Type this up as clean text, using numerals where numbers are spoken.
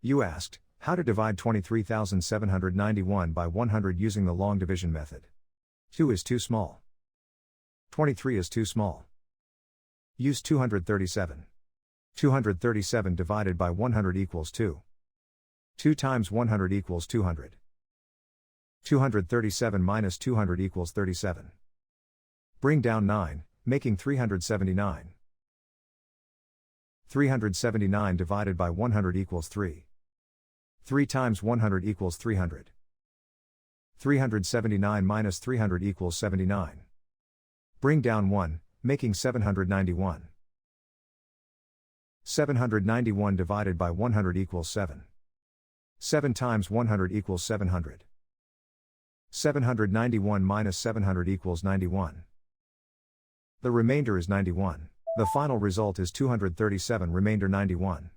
You asked, how to divide 23,791 by 100 using the long division method. 2 is too small. 23 is too small. Use 237. 237 divided by 100 equals 2. 2 times 100 equals 200. 237 minus 200 equals 37. Bring down 9, making 379. 379 divided by 100 equals 3. 3 times 100 equals 300. 379 minus 300 equals 79. Bring down 1, making 791. 791 divided by 100 equals 7. 7 times 100 equals 700. 791 minus 700 equals 91. The remainder is 91. The final result is 237, remainder 91.